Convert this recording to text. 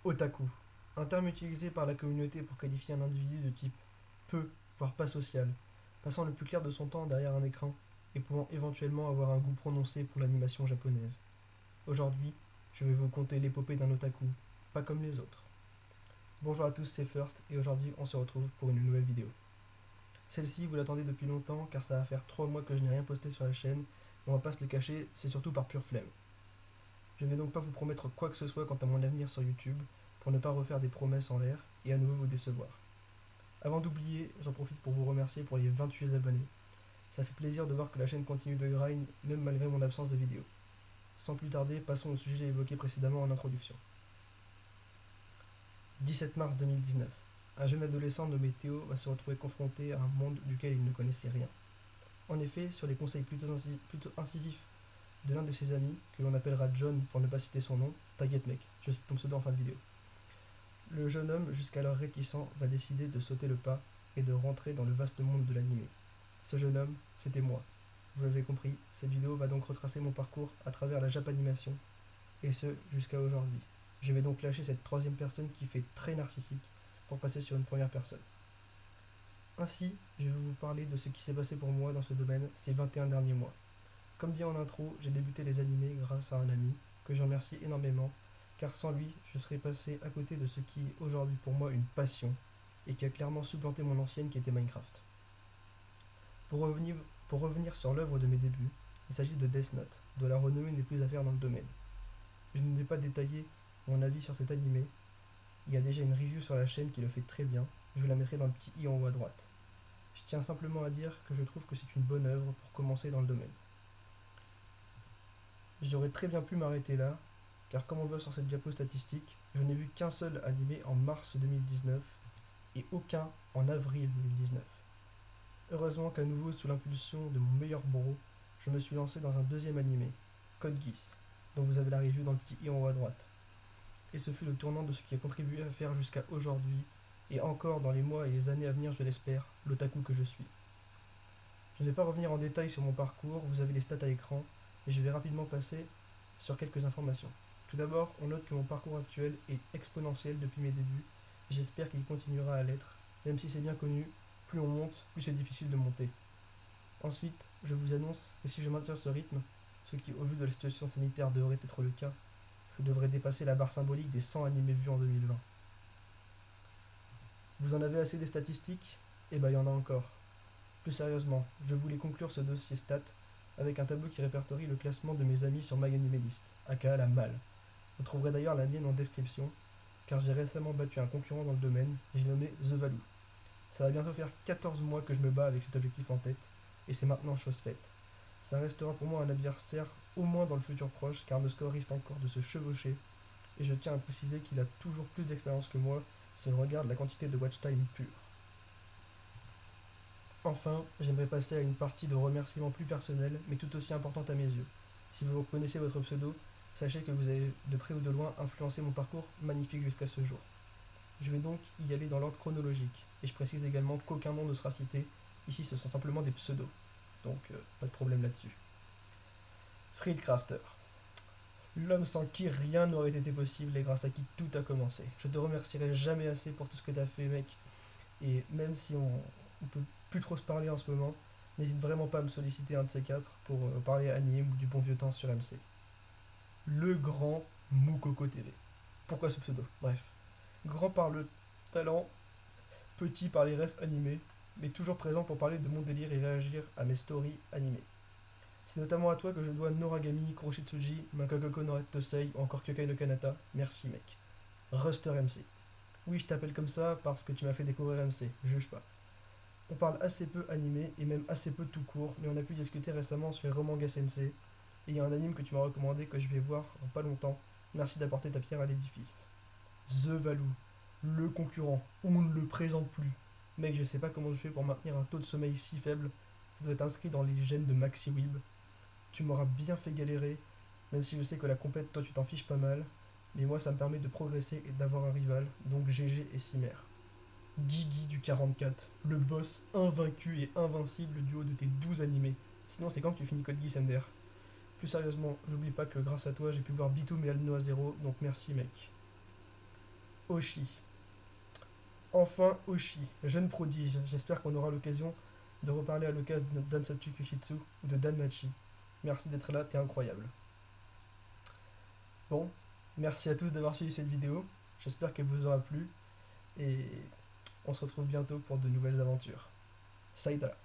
Otaku, un terme utilisé par la communauté pour qualifier un individu de type peu, voire pas social, passant le plus clair de son temps derrière un écran et pouvant éventuellement avoir un goût prononcé pour l'animation japonaise. Aujourd'hui, je vais vous conter l'épopée d'un otaku, pas comme les autres. Bonjour à tous, c'est First et aujourd'hui on se retrouve pour une nouvelle vidéo. Celle-ci, vous l'attendez depuis longtemps car ça va faire 3 mois que je n'ai rien posté sur la chaîne, on va pas se le cacher, c'est surtout par pure flemme. Je ne vais donc pas vous promettre quoi que ce soit quant à mon avenir sur YouTube, pour ne pas refaire des promesses en l'air et à nouveau vous décevoir. Avant d'oublier, j'en profite pour vous remercier pour les 28 abonnés. Ça fait plaisir de voir que la chaîne continue de grind, même malgré mon absence de vidéo. Sans plus tarder, passons au sujet évoqué précédemment en introduction. 17 mars 2019. Un jeune adolescent nommé Théo va se retrouver confronté à un monde duquel il ne connaissait rien. En effet, sur les conseils plutôt incisifs de l'un de ses amis, que l'on appellera John pour ne pas citer son nom, t'inquiète mec, je cite ton pseudo en fin de vidéo. Le jeune homme, jusqu'alors réticent, va décider de sauter le pas et de rentrer dans le vaste monde de l'animé. Ce jeune homme, c'était moi. Vous l'avez compris, cette vidéo va donc retracer mon parcours à travers la Japanimation, et ce, jusqu'à aujourd'hui. Je vais donc lâcher cette troisième personne qui fait très narcissique pour passer sur une première personne. Ainsi, je vais vous parler de ce qui s'est passé pour moi dans ce domaine ces 21 derniers mois. Comme dit en intro, j'ai débuté les animés grâce à un ami, que je remercie énormément, car sans lui, je serais passé à côté de ce qui est aujourd'hui pour moi une passion, et qui a clairement supplanté mon ancienne qui était Minecraft. Pour revenir, pour revenir sur l'œuvre de mes débuts, il s'agit de Death Note, dont la renommée n'est plus à faire dans le domaine. Je ne vais pas détailler mon avis sur cet animé, il y a déjà une review sur la chaîne qui le fait très bien, je vous la mettrai dans le petit i en haut à droite. Je tiens simplement à dire que je trouve que c'est une bonne œuvre pour commencer dans le domaine. J'aurais très bien pu m'arrêter là, car comme on le voit sur cette diapo statistique, je n'ai vu qu'un seul animé en mars 2019 et aucun en avril 2019. Heureusement qu'à nouveau, sous l'impulsion de mon meilleur bro, je me suis lancé dans un deuxième animé, Code Geass, dont vous avez la review dans le petit i en haut à droite. Et ce fut le tournant de ce qui a contribué à faire jusqu'à aujourd'hui, et encore dans les mois et les années à venir, je l'espère, l'otaku que je suis. Je ne vais pas revenir en détail sur mon parcours, vous avez les stats à l'écran, et je vais rapidement passer sur quelques informations. Tout d'abord, on note que mon parcours actuel est exponentiel depuis mes débuts, et j'espère qu'il continuera à l'être, même si c'est bien connu, plus on monte, plus c'est difficile de monter. Ensuite, je vous annonce que si je maintiens ce rythme, ce qui au vu de la situation sanitaire devrait être le cas, je devrais dépasser la barre symbolique des 100 animés vus en 2020. Vous en avez assez des statistiques? Eh ben il y en a encore. Plus sérieusement, je voulais conclure ce dossier stats avec un tableau qui répertorie le classement de mes amis sur MyAnimeList, aka la malle. Vous trouverez d'ailleurs la mienne en description, car j'ai récemment battu un concurrent dans le domaine, et j'ai nommé The Value. Ça va bientôt faire 14 mois que je me bats avec cet objectif en tête, et c'est maintenant chose faite. Ça restera pour moi un adversaire au moins dans le futur proche, car nos scores risquent encore de se chevaucher, et je tiens à préciser qu'il a toujours plus d'expérience que moi si on regarde la quantité de watch time pure. Enfin, j'aimerais passer à une partie de remerciements plus personnels, mais tout aussi importante à mes yeux. Si vous reconnaissez votre pseudo, sachez que vous avez de près ou de loin influencé mon parcours magnifique jusqu'à ce jour. Je vais donc y aller dans l'ordre chronologique, et je précise également qu'aucun nom ne sera cité, ici ce sont simplement des pseudos, donc pas de problème là-dessus. Friedcrafter, l'homme sans qui rien n'aurait été possible et grâce à qui tout a commencé. Je te remercierai jamais assez pour tout ce que t'as fait mec, et même si on peut plus trop se parler en ce moment, n'hésite vraiment pas à me solliciter un de ces quatre pour parler anime ou du bon vieux temps sur MC. Le grand Moukoko TV. Pourquoi ce pseudo? Bref. Grand par le talent, petit par les refs animés, mais toujours présent pour parler de mon délire et réagir à mes stories animées. C'est notamment à toi que je dois Noragami, Kuroshitsuji, Makakoko no Red Tosei ou encore Kyokai no Kanata. Merci mec. Ruster MC. Oui, je t'appelle comme ça parce que tu m'as fait découvrir MC, juge pas. On parle assez peu animé et même assez peu tout court, mais on a pu discuter récemment sur les Romanga Sensei, et il y a un anime que tu m'as recommandé que je vais voir dans pas longtemps. Merci d'apporter ta pierre à l'édifice. The Valou, le concurrent, on ne le présente plus. Mec, je sais pas comment je fais pour maintenir un taux de sommeil si faible, ça doit être inscrit dans les gènes de MaxiWib. Tu m'auras bien fait galérer, même si je sais que la compète, toi tu t'en fiches pas mal, mais moi ça me permet de progresser et d'avoir un rival, donc GG et Cimer. Guigui du 44, le boss invaincu et invincible du haut de tes 12 animés. Sinon, c'est quand que tu finis Code Geass MDR? Plus sérieusement, j'oublie pas que grâce à toi, j'ai pu voir Bitoum et Alno à zéro, donc merci mec. Oshi. Enfin Oshi, jeune prodige. J'espère qu'on aura l'occasion de reparler à l'occasion de Dansatsu Kyushitsu ou de Danmachi. Merci d'être là, t'es incroyable. Bon, merci à tous d'avoir suivi cette vidéo. J'espère qu'elle vous aura plu. Et on se retrouve bientôt pour de nouvelles aventures. Saïdala.